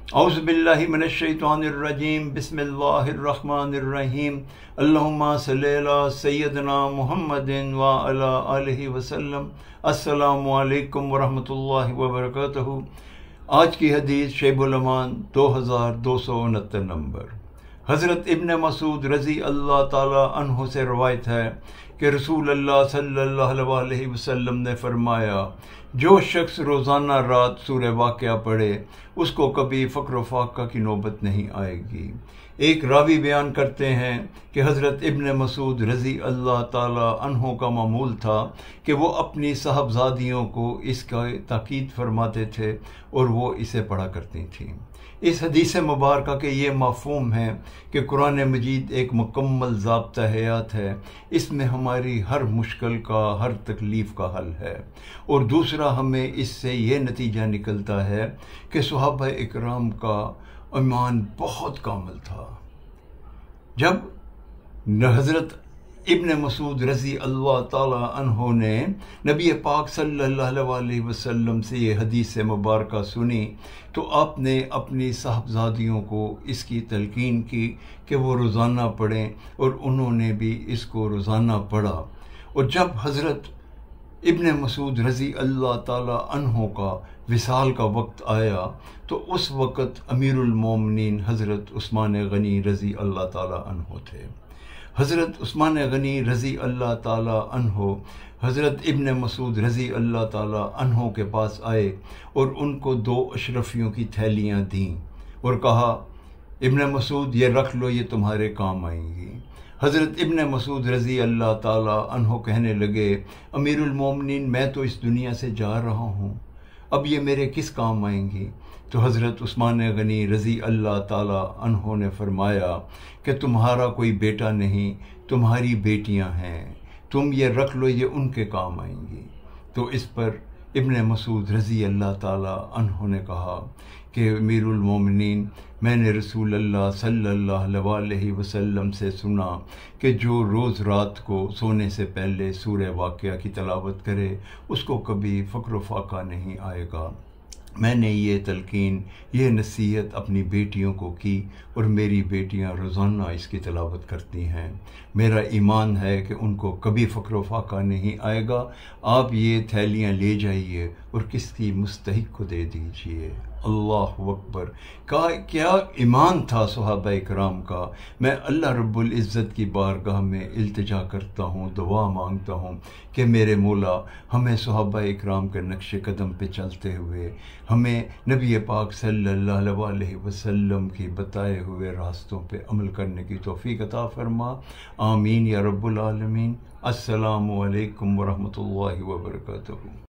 اعوذ باللہ من الشیطان الرجیم بسم اللہ الرحمن الرحیم اللہم صلی علی سیدنا محمد وعلی آلہ وسلم۔ السلام علیکم ورحمۃ اللہ وبرکاتہ۔ آج کی حدیث شیب الامان 2269 نمبر۔ حضرت ابن مسعود رضی اللہ تعالی عنہ سے روایت ہے کہ رسول اللہ صلی اللہ علیہ وسلم نے فرمایا، جو شخص روزانہ رات سورہ واقعہ پڑھے اس کو کبھی فقر و فاقہ کی نوبت نہیں آئے گی۔ ایک راوی بیان کرتے ہیں کہ حضرت ابن مسعود رضی اللہ تعالی عنہ کا معمول تھا کہ وہ اپنی صاحبزادیوں کو اس کا تاکید فرماتے تھے اور وہ اسے پڑھا کرتی تھیں۔ اس حدیث مبارکہ کے یہ مفہوم ہے کہ قرآن مجید ایک مکمل ضابطہ حیات ہے، اس میں ہماری ہر مشکل کا، ہر تکلیف کا حل ہے۔ اور دوسرا ہمیں اس سے یہ نتیجہ نکلتا ہے کہ صحابہ اکرام کا ایمان بہت کامل تھا۔ جب حضرت ابن مسعود رضی اللہ تعالی عنہ نے نبی پاک صلی اللہ علیہ وسلم سے یہ حدیث مبارکہ سنی تو آپ نے اپنی صاحبزادیوں کو اس کی تلقین کی کہ وہ روزانہ پڑھیں، اور انہوں نے بھی اس کو روزانہ پڑھا۔ اور جب حضرت ابن مسعود رضی اللہ تعالی عنہ کا وصال کا وقت آیا تو اس وقت امیر المومنین حضرت عثمان غنی رضی اللہ تعالی عنہ تھے۔ حضرت عثمان غنی رضی اللہ تعالی عنہ حضرت ابن مسعود رضی اللہ تعالی عنہ کے پاس آئے اور ان کو 2 اشرفیوں کی تھیلیاں دیں اور کہا، ابن مسعود یہ رکھ لو، یہ تمہارے کام آئیں گی۔ حضرت ابن مسعود رضی اللہ تعالی عنہ کہنے لگے، امیر المومنین میں تو اس دنیا سے جا رہا ہوں، اب یہ میرے کس کام آئیں گی؟ تو حضرت عثمان غنی رضی اللہ تعالی عنہ نے فرمایا کہ تمہارا کوئی بیٹا نہیں، تمہاری بیٹیاں ہیں، تم یہ رکھ لو، یہ ان کے کام آئیں گی۔ تو اس پر ابن مسعود رضی اللہ تعالی عنہ نے کہا کہ امیر المومنین، میں نے رسول اللہ صلی اللہ علیہ وسلم سے سنا کہ جو روز رات کو سونے سے پہلے سورہ واقعہ کی تلاوت کرے اس کو کبھی فقر و فاقہ نہیں آئے گا۔ میں نے یہ تلقین، یہ نصیحت اپنی بیٹیوں کو کی اور میری بیٹیاں روزانہ اس کی تلاوت کرتی ہیں۔ میرا ایمان ہے کہ ان کو کبھی فقر و فاقہ نہیں آئے گا۔ آپ یہ تھیلیاں لے جائیے اور کس کی مستحق کو دے دیجیے۔ اللہ اکبر! کیا ایمان تھا صحابہ اکرام کا۔ میں اللہ رب العزت کی بارگاہ میں التجا کرتا ہوں، دعا مانگتا ہوں کہ میرے مولا ہمیں صحابہ اکرام کے نقش قدم پہ چلتے ہوئے ہمیں نبی پاک صلی اللہ علیہ وسلم کی بتائے ہوئے راستوں پہ عمل کرنے کی توفیق عطا فرما۔ آمین یا رب العالمین۔ السلام علیکم ورحمۃ اللہ وبرکاتہ۔